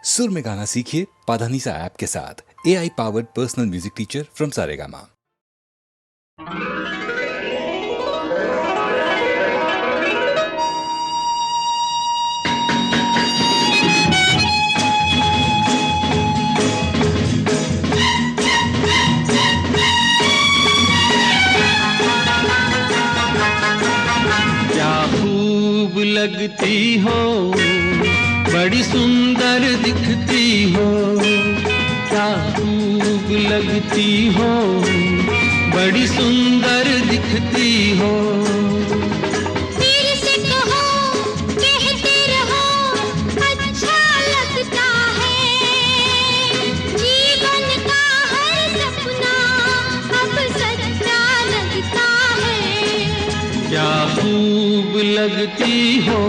सुर में गाना सीखिए पाधानीसा ऐप के साथ। AI powered personal music teacher from Saregama. क्या खूब लगती हो, बड़ी सुंदर दिखती हो। क्या खूब लगती हो, बड़ी सुंदर दिखती हो। फिर से कहो, कहते रहो, अच्छा लगता है। जीवन का हर सपना अब सच्चा लगता है। क्या खूब लगती हो,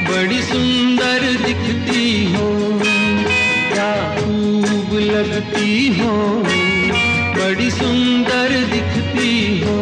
बड़ी सुंदर दिखती हो। क्या खूब लगती हो, बड़ी सुंदर दिखती हो।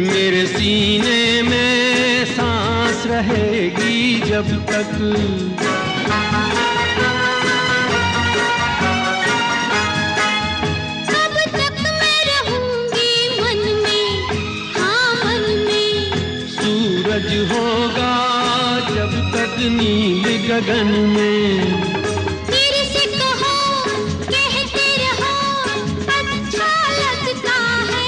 मेरे सीने में सांस रहेगी जब तक। कब तक मैं रहूंगी मन में, हाँ मन में। सूरज होगा जब तक नील गगन में। फिर से कहो, कहते रहो, अच्छा लगता है।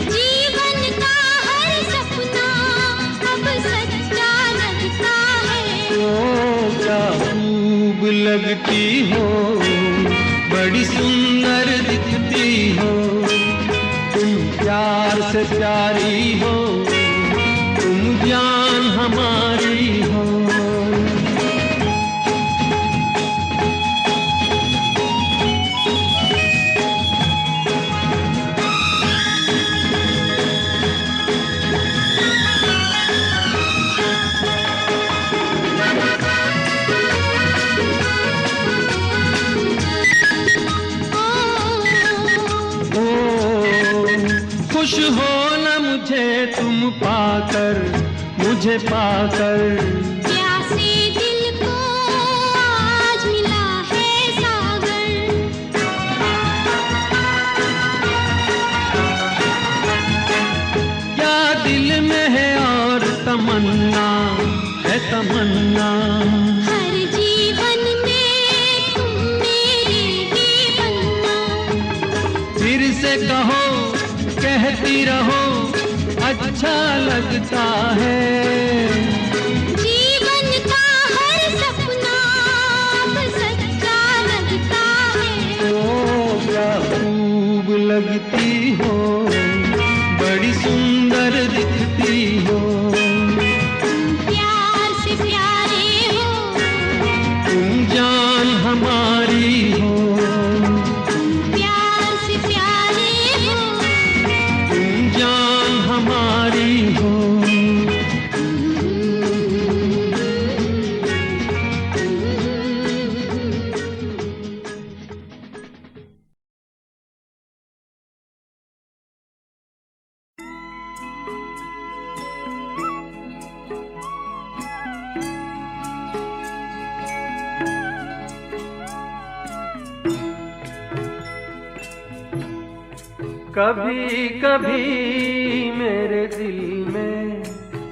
जीवन का हर सपना अब सच्चा लगता है। ओ क्या खूब लगती हो, बड़ी सुंदर दिखती हो। तुम प्यार से प्यारी हो, तुम जान हमारी हो। खुश हो न मुझे तुम पाकर, मुझे पाकर। प्यासे दिल को आज मिला है सागर। क्या दिल में है और तमन्ना है तमन्ना। हर जीवन में तुम मेरे ही बनना। फिर से कहो, कहती रहो, अच्छा लगता है। जीवन का हर सपना अब सच्चा लगता है। ओ क्या खूब लगती हो, बड़ी सुंदर दिखती हो। तुम प्यार से प्यारे हो, तुम जान हमारी हो। तुम प्यार से प्यारे हो, तुम जान हमारी हो। कभी कभी मेरे दिल में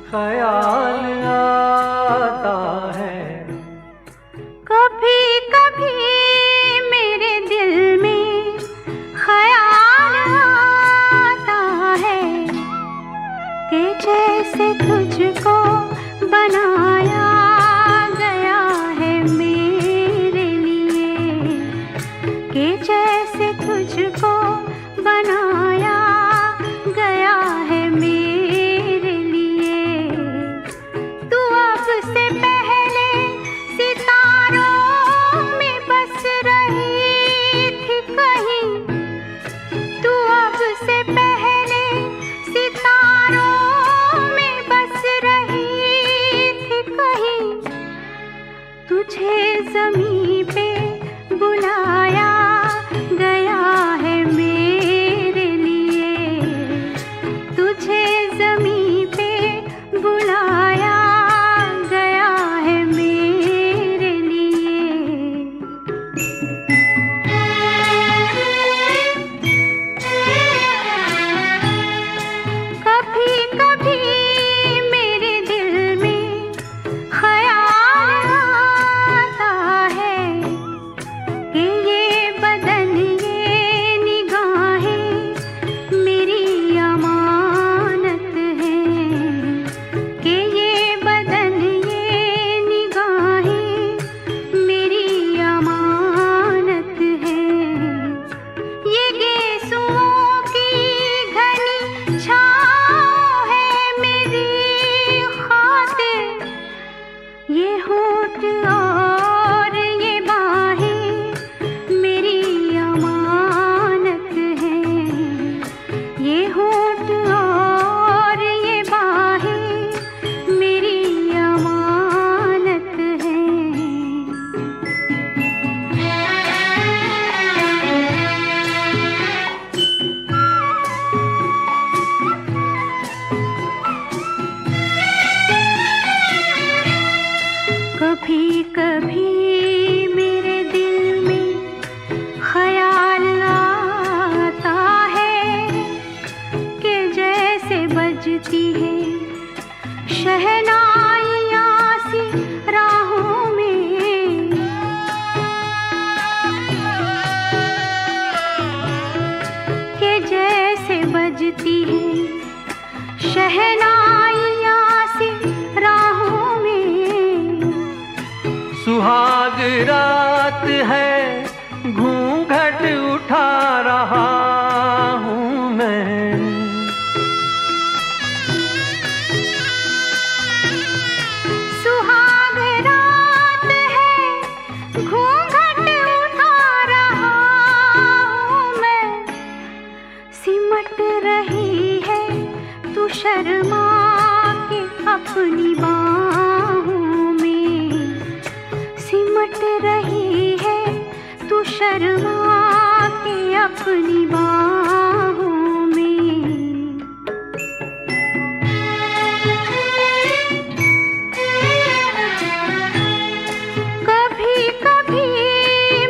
ख्याल आता है। कभी कभी मेरे दिल में ख्याल आता है कि जैसे तुझको बनाया गया है मेरे लिए। कि जैसे तुझको बनाया गया है मेरे लिए। तू अब से पहले सितारों में बस रही कभी कभी मेरे दिल में ख्याल आता है कि ये बदन ये निगाहें मेरी अमानत है, कि ये बदन ये निगाहें मेरी अमानत है। ये गेसुओं की घनी छाँव है मेरी खातिर, ये होठ और ये बाहें मेरी अमानत है, ये होठ और ये बाहें मेरी अमानत है। कभी कभी मेरे दिल में ख्याल आता है कि जैसे बजती है शहनाइयाँ सी राहों में, कि जैसे बजती है शहनाइयाँ सी राहों में। सुहाग रात है, घूंघट उठा रहा हूँ मैं। सुहाग रात है, घूंघट उठा रहा हूँ मैं। सिमट रही है तू शर्मा के अपनी बाहों में, सिमट रही है तू शर्मा के अपनी बाहों में। कभी कभी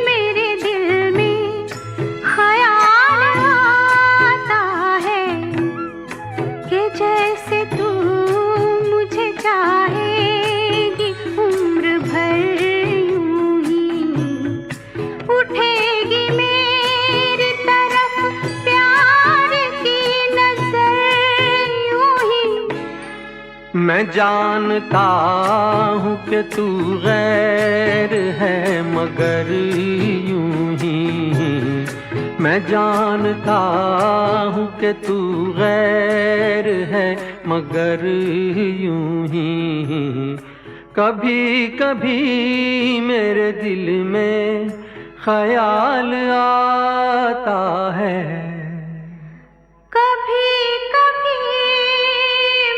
मेरे दिल में ख्याल आता है कि जैसे तू मुझे चाहेगी उम्र भर यूं ही, उठेगी मेरी तरफ प्यार की नजर यूं ही। मैं जानता हूँ कि तू गैर है मगर यूं ही, मैं जानता हूँ कि तू गैर है मगर यूं ही। कभी कभी मेरे दिल में ख्याल आता है। कभी कभी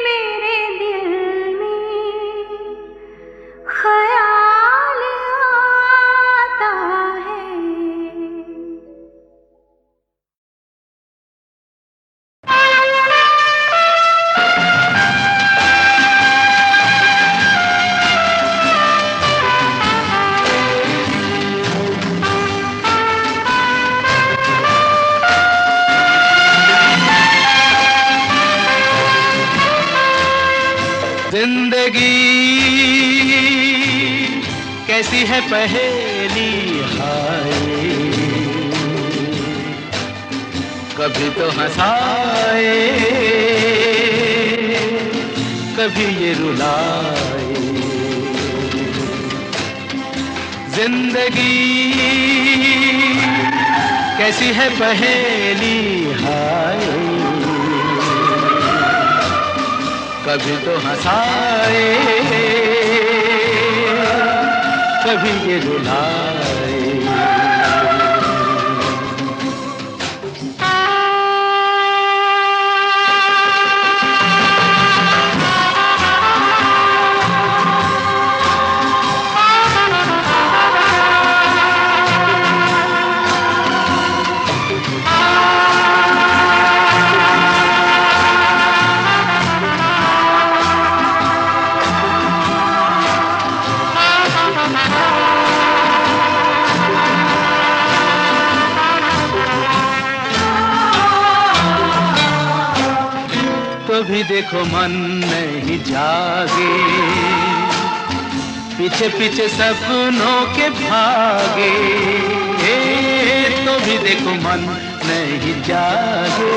मेरे दिल में ख्याल आता है। जिंदगी कैसी है पहेली हाय, कभी तो हंसाए कभी ये रुलाए। जिंदगी कैसी है पहेली हाय, कभी तो हंसाए कभी ये रुलाए। तो भी देखो मन नहीं जागे, पीछे पीछे सपनों के भागे, तो भी देखो मन नहीं जागे,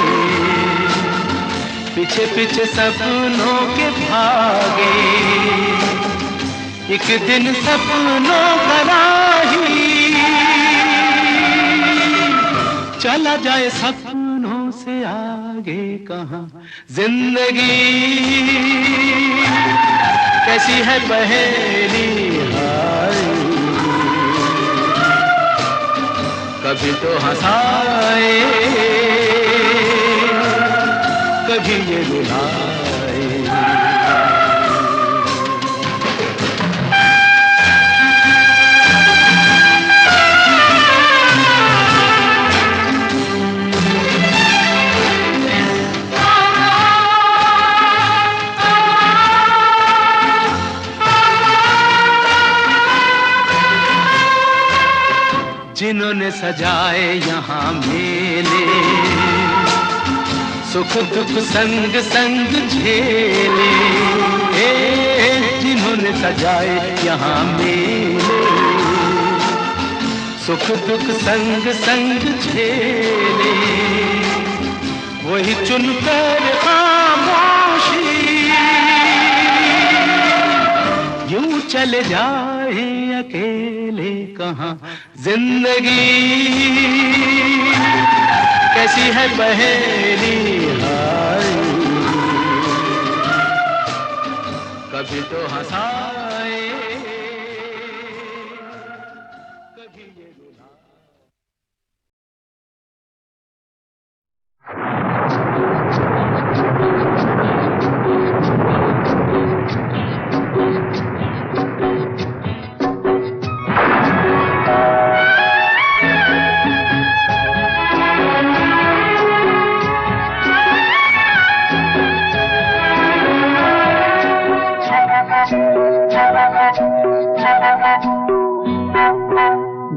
पीछे पीछे सपनों के भागे। एक दिन सपनों का राही चला जाए सपनों से आगे कहाँ। जिंदगी कैसी है पहेली हाय, कभी तो हंसाए कभी ये रुलाए। जिन्होंने सजाए यहाँ मेले, सुख दुख संग संग झेले, जिन्होंने सजाए यहाँ मेले, सुख दुख संग संग झेले, वही चुनकर खामोशी यूं चले जाए अकेले कहाँ। जिंदगी कैसी है पहेली हाय, कभी तो हंसाए कभी ये रुलाए।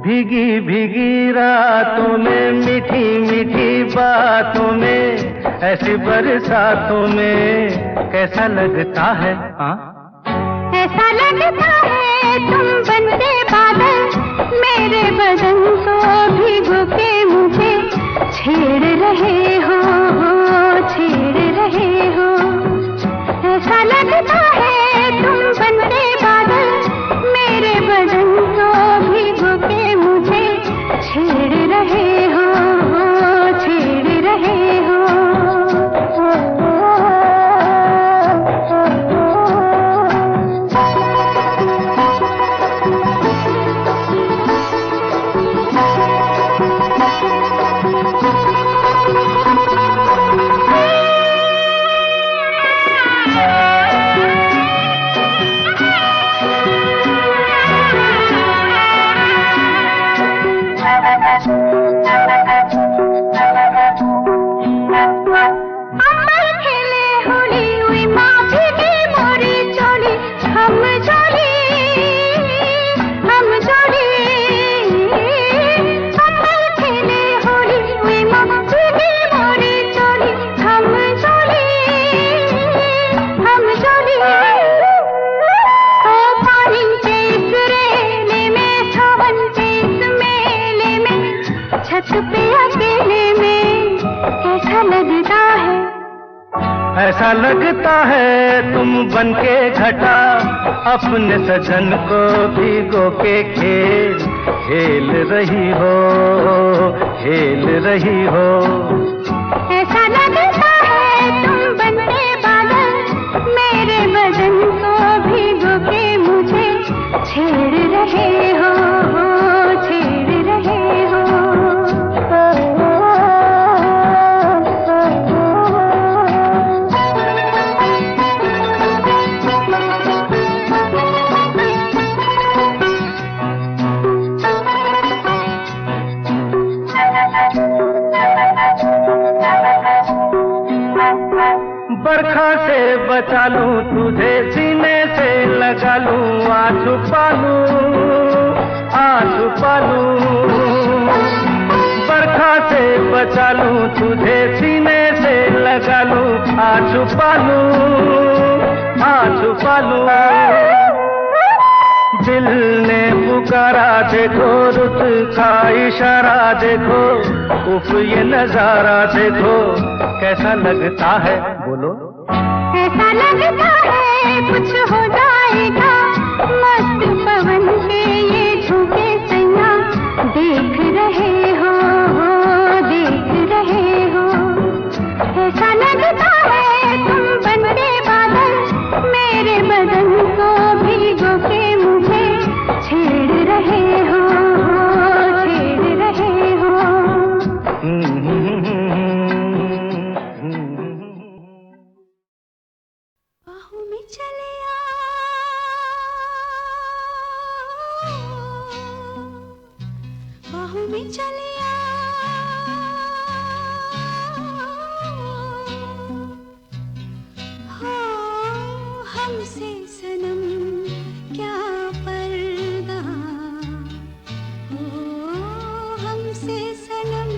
भीगी भीगी रातों में मीठी मीठी बातों में ऐसी बरसातों में कैसा लगता है हाँ? ऐसा लगता है तुम बनते बादल मेरे बदन को भिगो के मुझे छेड़ रहे हो छेड़ रहे हो। ऐसा लगता है तुम बनते बादल मेरे बदन को भिगो के मुझे छेड़ रहे हो छेड़ रहे हो। ऐसा लगता है तुम बनके घटा अपने सजन को भिगो के खेल रही हो खेल रही हो। ऐसा लगता है तुम बनते बादल मेरे बदन को भिगो के मुझे छेड़ रहे हो छेड़ रहे हो। बरखा से बचा लूं तुझे सीने से लगा लूं आ छुपा लूं। बरखा से बचा लूं तुझे सीने से लगा लूं आ छुपा लूं दिल ने पुकारा देखो रुत का इशारा देखो उफ ये नजारा देखो कैसा लगता है बोलो ऐसा लगता है कुछ हो जाएगा मस्त पवन के ये झोंके सैया देख रहे हो ऐसा लगता है तुम बनके बादल मेरे बदन को भिगो के मुझे छेड़ रहे हो बाहों में चले बाहों में चले हमसे सनम क्या पर्दा हो हमसे सनम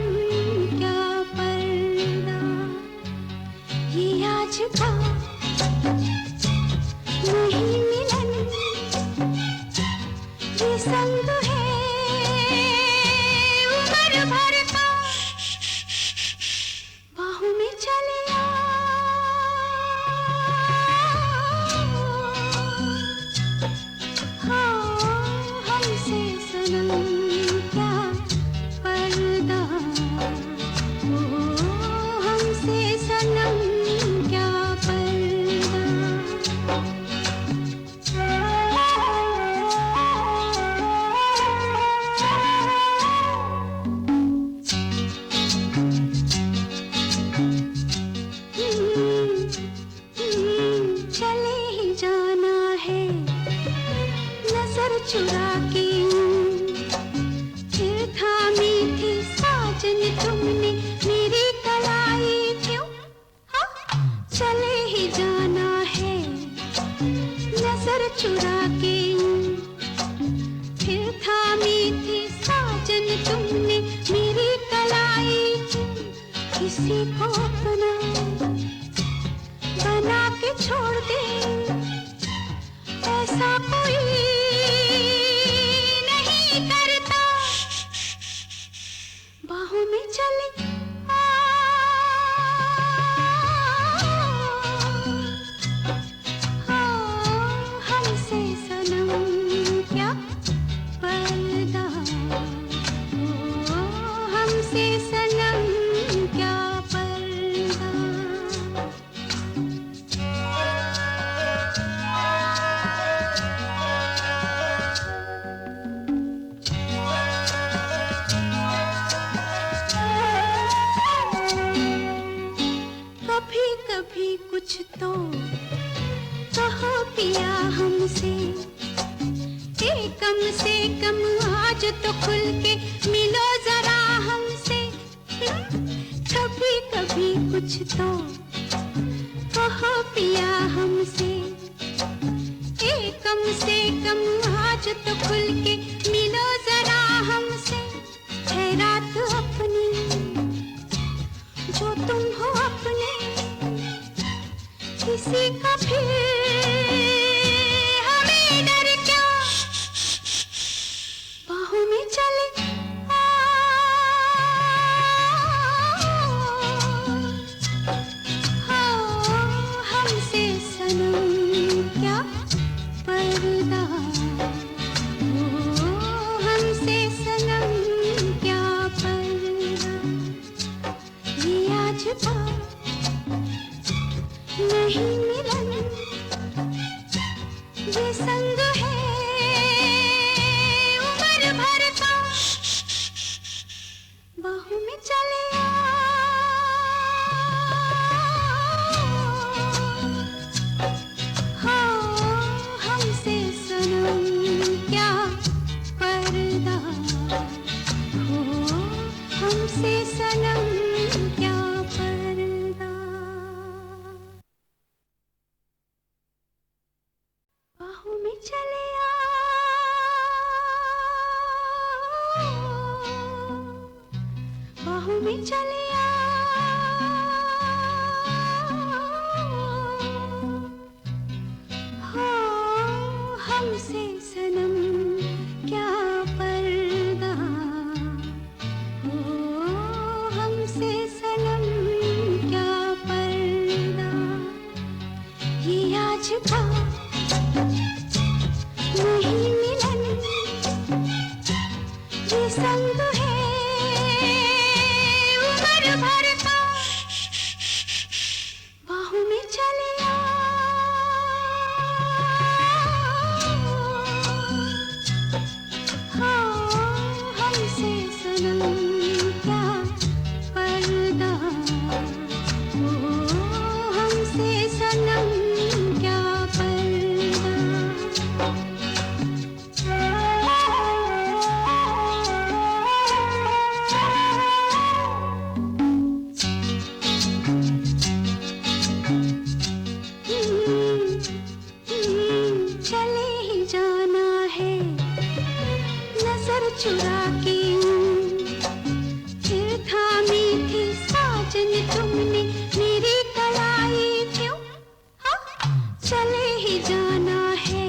क्या पर्दा ये आज का नहीं मिलन ये संग है उम्र भर का बाहों में चले हमसे सनम क्या पर्दा हो हमसे सनम क्या पर्दा चले ही जाना है नजर चुरा के फिर थामी थी साजन तुमने मेरी कलाई क्यों चले ही जाना है नजर चुरा के फिर थामी थी साजन तुमने मेरी कलाई क्यों किसी को अपना बना के छोड़ दे ऐसा कोई नहीं करता बाहों में चले हमसे सनम क्या पर्दा हो हमसे सनम क्या पर्दा कभी कभी कुछ तो कहो पिया हमसे कम से कम आज तो खुल के मिलो जरा हमसे कभी कभी कुछ तो कहो पिया हमसे कम से कम आज तो खुल के मिलो जरा हमसे है रात अपनी जो तुम हो अपने किसी का फिर हमें डर क्या बाहों में चले हमसे सनम क्या पर्दा हो हमसे सनम क्या पर्दा ये आज का नहीं मिलन ये संग है उम्र भर का बाहों में चले हमसे सनम क्या पर्दा हो हमसे सनम क्या पर्दा बाहों में चले बाहों में चले सनम क्या पर्दा, ओ हमसे सनम क्या पर्दा। चले ही जाना है नजर चुरा के, फिर थामी थी साजन तुमने मेरी कलाई क्यों। हाँ? चले ही जाना है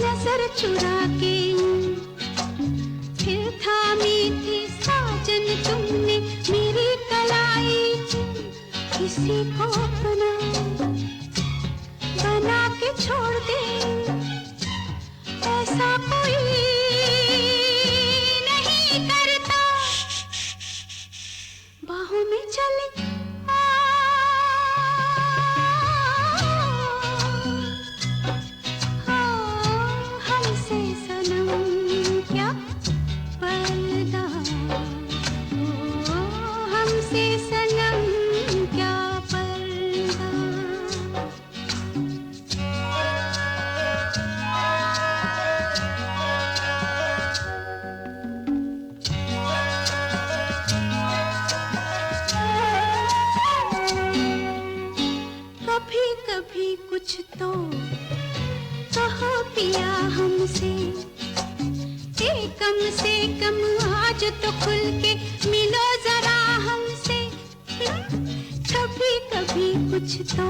नजर चुरा के, फिर थामी थी साजन तुमने मेरी कलाई क्यों। किसी को अपना बना के छोड़ दे, ऐसा कोई नहीं करता। बाहों में चले हमसे सनम क्या पर्दा, ओ हमसे सनम क्या पर्दा। कभी कभी कुछ तो कहो पिया हमसे, कम से कम आज तो खुल के मिलो जरा हमसे। कभी कभी कुछ तो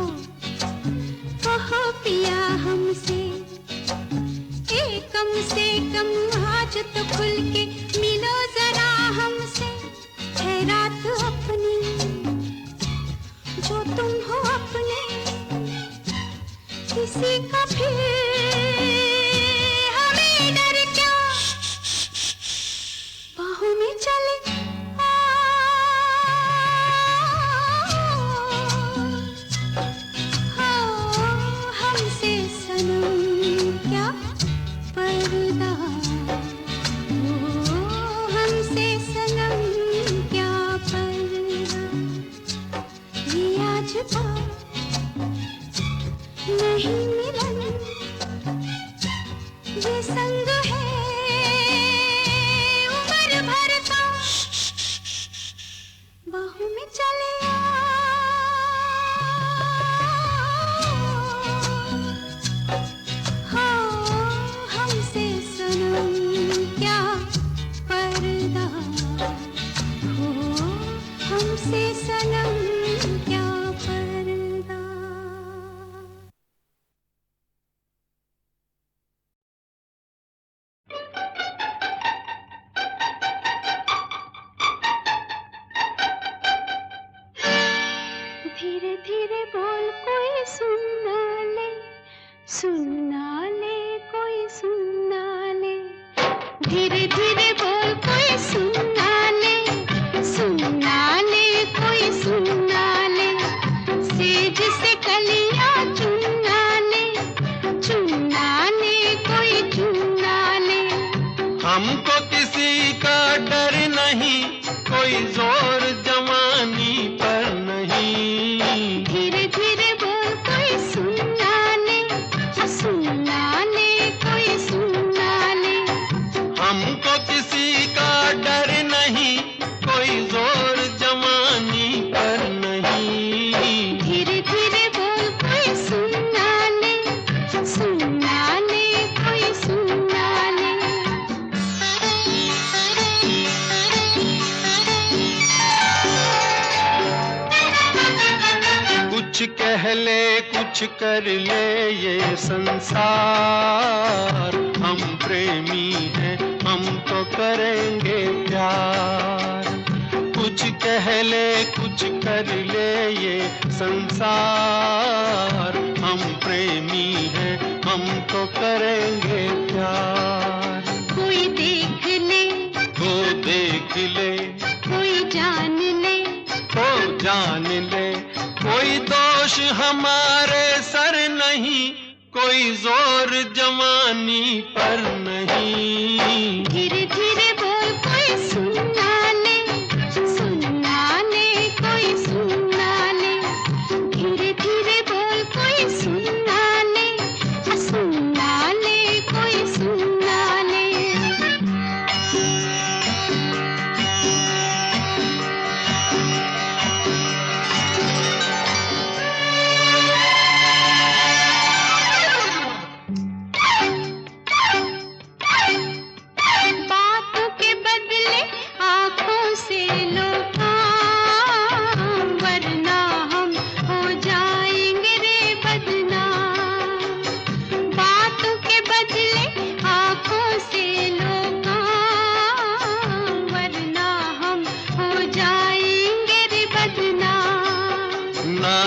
कहो पिया हमसे, कम से कम आज तो खुल के मिलो जरा हमसे। है रात अपनी जो तुम हो अपने, किसी का फिर हमें डर क्या। बाहों में चले हमसे सनम क्या पर्दा, ओ हमसे सनम क्या पर्दा। ये आज नहीं मिलन, ये संग है उम्र भर का। बाहों में चले हमसे सनम क्या पर्दा, हो हमसे सनम क्या पर्दा। धीरे धीरे बोल कोई सुन ना ले, सुन ना ले कोई सुन ना ले। धीरे धीरे बोल कोई सुन ना ले, सुन ना ले कोई सुन ना ले। सेज से कलियां चुन ना ले, चुन ना ले कोई चुन ना ले। हमको किसी का डर नहीं, कोई जोर जवानी पर नहीं। धीरे धीरे बोल कोई सुन ना ले, सुन ना ले कोई सुन ना ले। हमको किसी का डर नहीं, कोई जोर जवानी पर नहीं। धीरे धीरे बोल कोई सुन ना ले, सुन ना ले कोई सुन ना ले। कुछ कह ले कुछ कर ले ये संसार, हम प्रेमी हैं हम तो करेंगे प्यार। कुछ कह ले कुछ कर ले ये संसार, हम प्रेमी हैं हम तो करेंगे प्यार। कोई देख ले, वो देख ले, कोई जान ले, वो जान ले। कोई दोष हमारे सर नहीं, कोई जोर जवानी पर नहीं। धीरे धीरे बोल कोई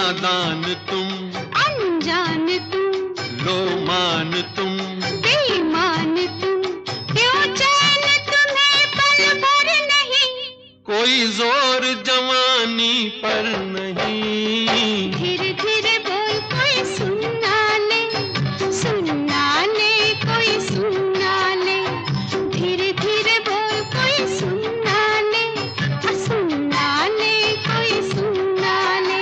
नादान तुम, अनजान तुम, लो मान तुम, बेईमान तुम, क्यों चैन तुम्हें पल भर नहीं, कोई जोर जवानी पर नहीं। धीरे धीरे बोल कोई सुनना ले, सुनना ले कोई सुनना ले, धीरे धीरे बोल कोई सुनना ले, सुनना ले कोई सुनना ले।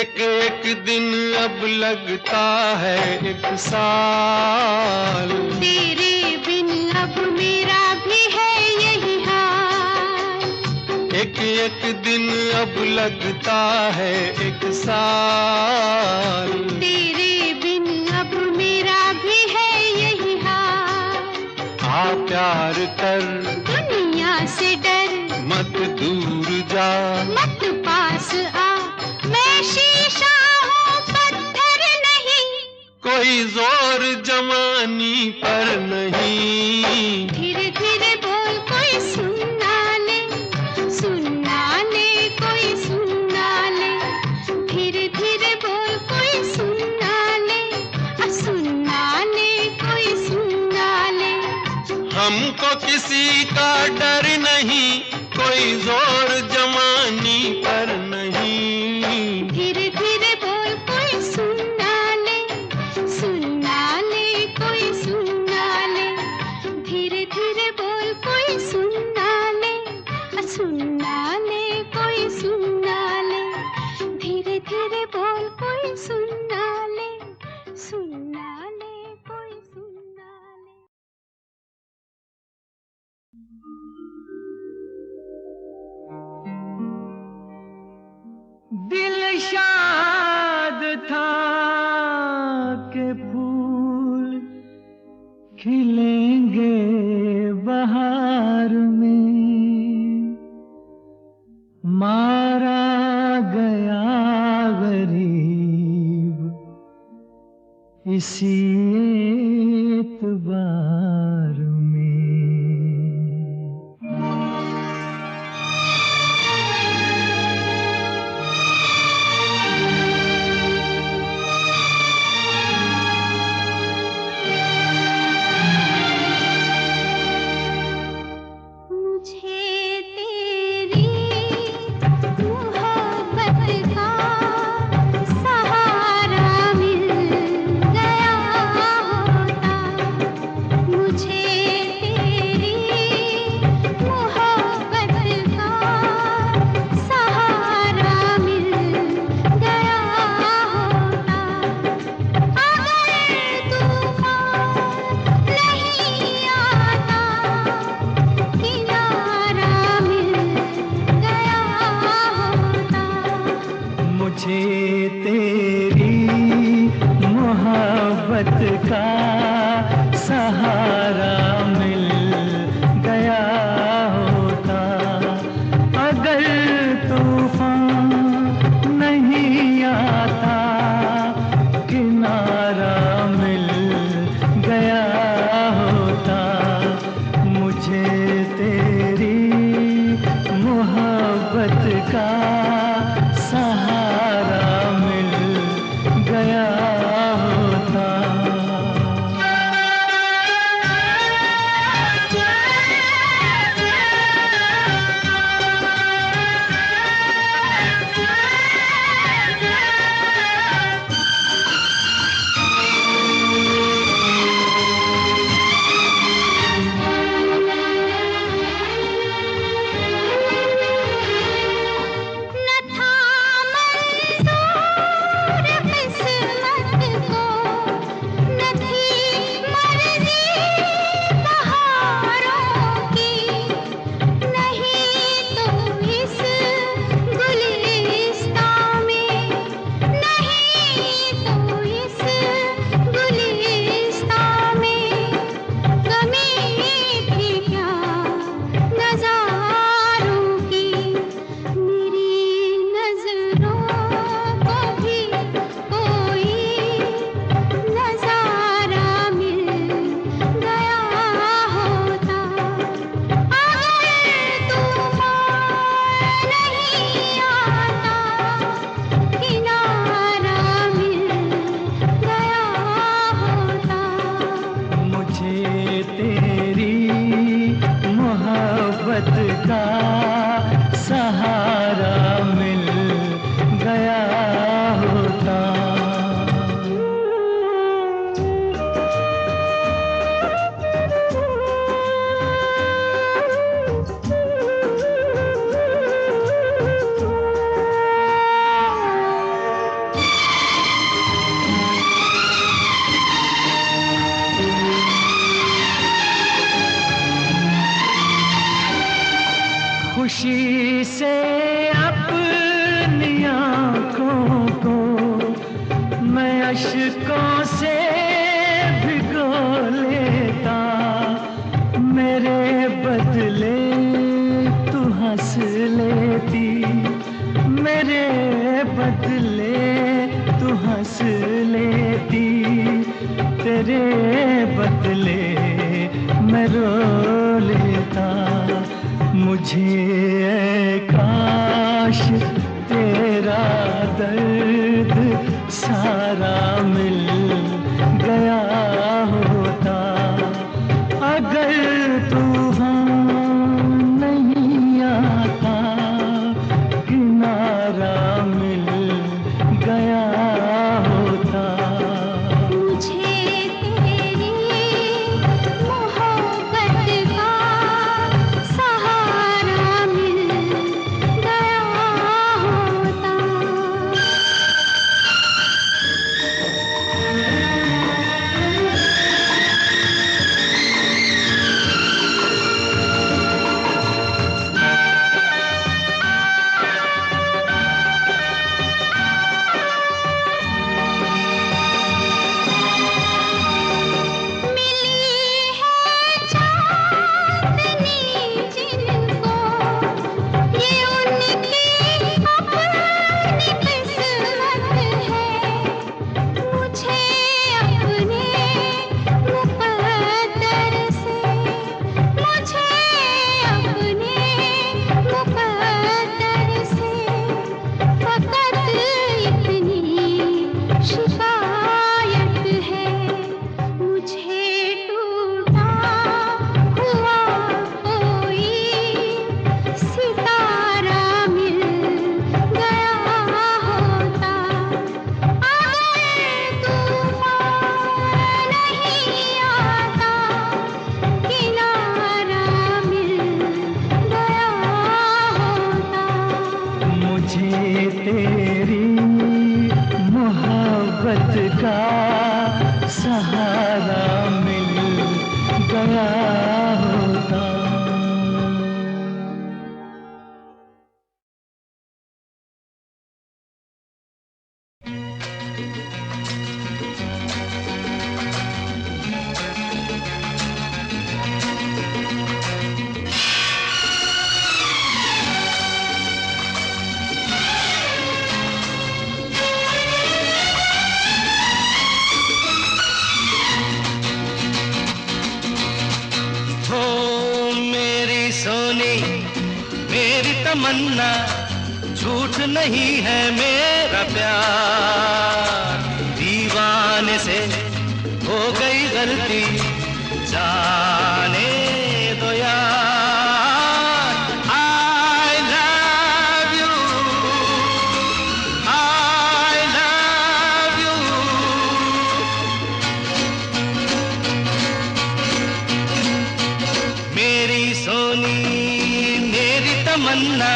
एक एक दिन अब लगता है एक साल, तेरे बिन अब मेरा भी है यही हाल, एक एक दिन अब लगता है एक साल, तेरे बिन अब मेरा भी है यही हाल। आ प्यार कर दुनिया से डर, मत दूर जा, मत पास आ, मैं शीशा हूँ पत्थर नहीं, कोई जोर जवानी पर नहीं। धीरे धीरे बोल कोई सुनना ले, सुनना ले कोई सुनना ले, धीरे धीरे बोल कोई सुनना ले, सुनना ले कोई सुनना ले। हमको किसी का डर नहीं, कोई जोर जवानी पर नहीं। धीरे धीरे बोल कोई सुनना ले, सुनना ले कोई सुनना ले, धीरे धीरे बोल कोई सुनना ले, सुनना ले कोई सुनना ले, धीरे धीरे बोल कोई सुनना ले, सुनना ले कोई सुनना ले। दिल शाद था के फूल खिलेंगे बहार में, मारा गया गरीब इसी एतबार में। अश्कों से भिगो लेता, मेरे बदले तू हंस लेती, मेरे बदले तू हंस लेती, तेरे बदले मैं रो लेता। मुझे काश तेरा दर्द सारा मिल गया होता, अगर तूफान नहीं आता, किनारा मिल गया होता। मुझे तेरी मोहब्बत का सहारा मिल गया होता। तेरी मोहब्बत का सहारा मिल गया होता। तमन्ना झूठ नहीं है मेरा प्यार, दीवाने से हो गई गलती जाने दो यार। I love you, I love you। मेरी सोनी मेरी तमन्ना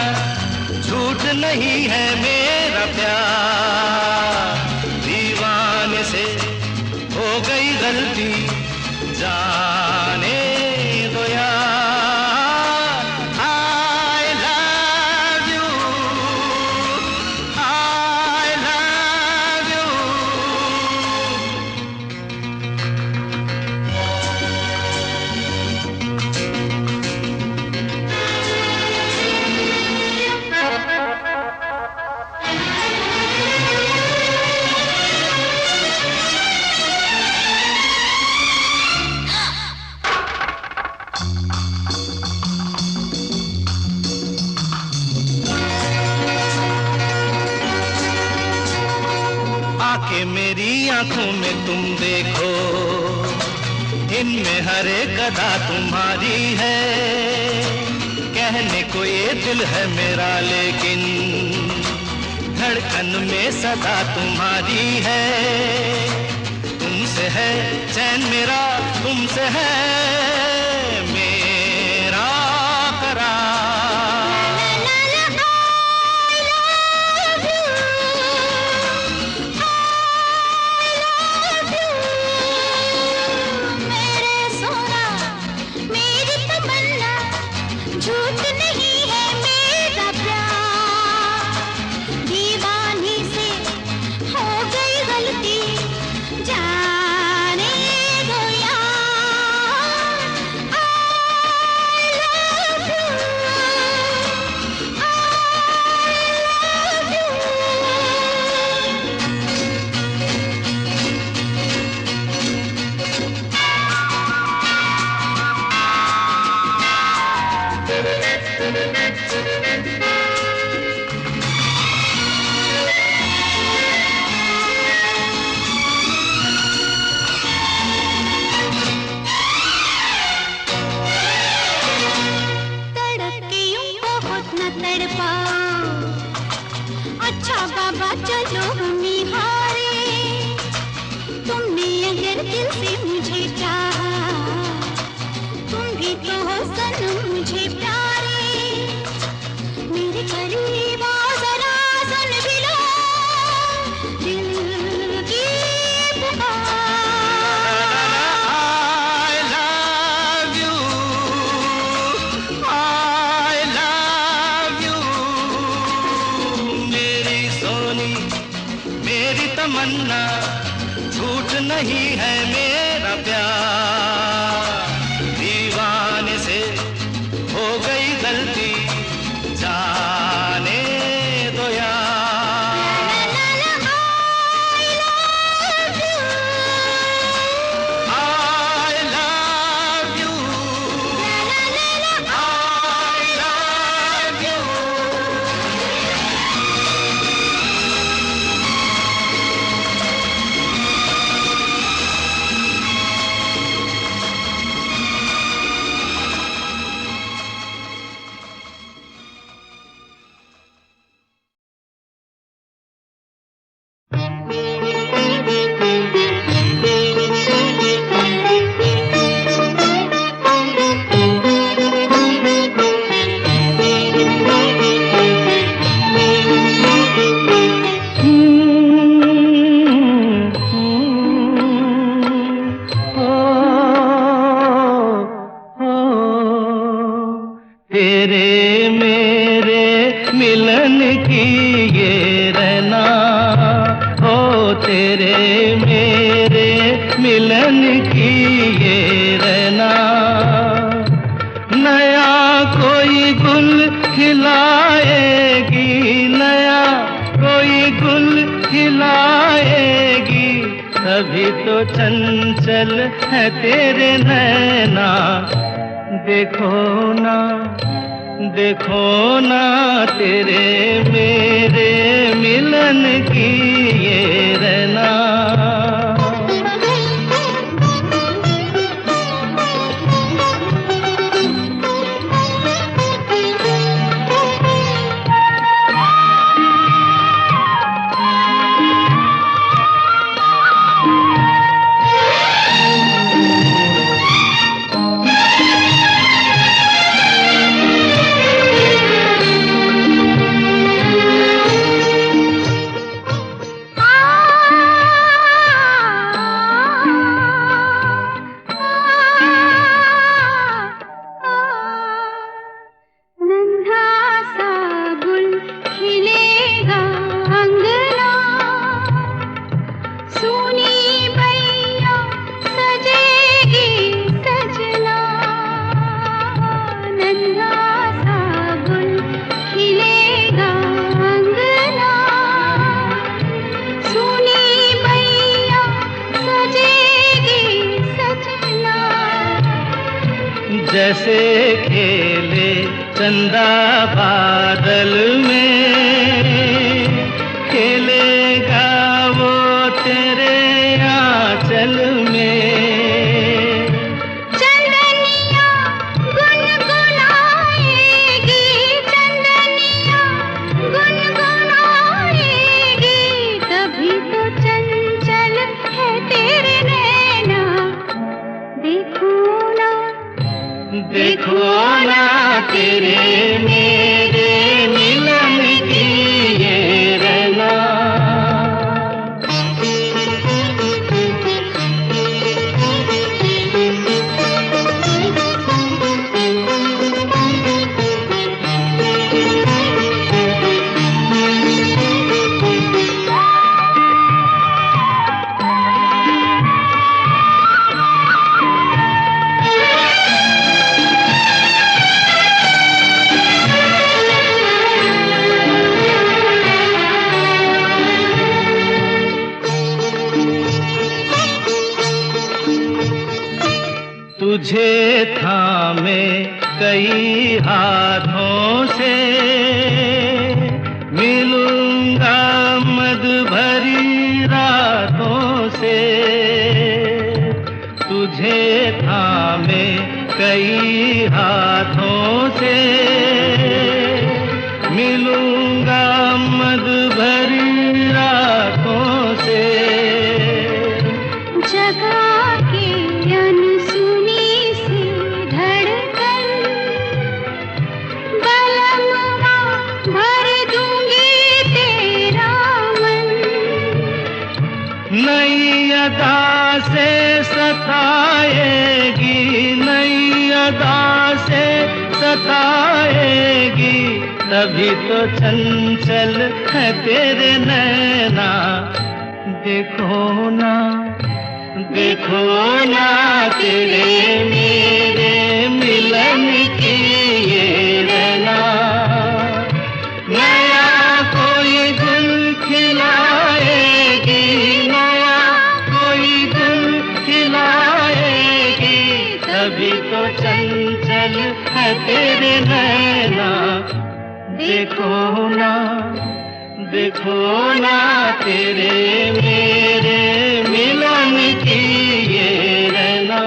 झूठ नहीं है मेरा प्यार, दीवाने से हो गई गलती जाने दो यार। I love you, I love you। आके मेरी आंखों में तुम देखो, इनमें हर एक अदा तुम्हारी है। कहने को ये दिल है मेरा लेकिन धड़कन में सदा तुम्हारी है। तुमसे है चैन मेरा, तुमसे है मेरा करार। झूठ नहीं है मेरा प्यार, दीवानी से हो गई गलती सिवा चलो हम हारे। तुमने अगर दिल से मुझे चाहा, तुम भी तो हो सनम मुझे प्यारे। मेरे करीब आओ जरा सुन भी लो दिल की पुकार। I love you, मेरी सोनी मेरी तमन्ना, झूठ नहीं है मेरा प्यार। दीवाने से हो गई गलती, जाने दो यार। I love you, I love you। तेरे मेरे मिलन की ये रहना, ओ तेरे मेरे मिलन की ये रहना। नया कोई गुल खिलाएगी, नया कोई गुल खिलाएगी, तभी तो चंचल है तेरे नैना। देखो ना, देखो ना तेरे मेरे मिलन की ये रहना। जैसे खेले चंदा बादल में, खेलेगा वो तेरे आंचल में। चंदनिया गुनगुनाएगी, चंदनिया गुनगुनाएगी, तभी तो चंचल है तेरे नैना। देखो ना, देखो ना तेरे मेरे मिलन की ये रहना। तुझे थामे कई हाथों से, मिलूंगा मद भरी रातों से। तुझे थामे कई हाथों से, मिलूंगा मद भरी नई अदा से सताएगी, नई अदा से सताएगी, तभी तो चंचल है तेरे नैना। देखो ना, देखो ना तेरे मेरे मिलन की ये रैना। नया कोई गुल खिलाएगी, नया कोई गुल खिलाएगी, तभी तो चंचल है तेरे नैना। देखो ना, देखो ना तेरे मेरे मिलन की ये रैना।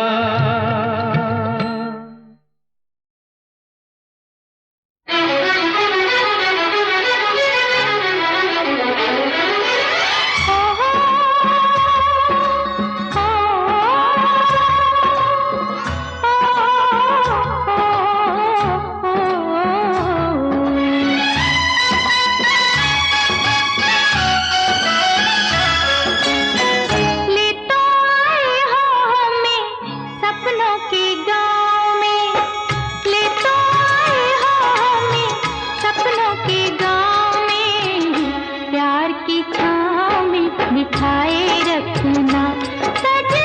बिठाए रखना सज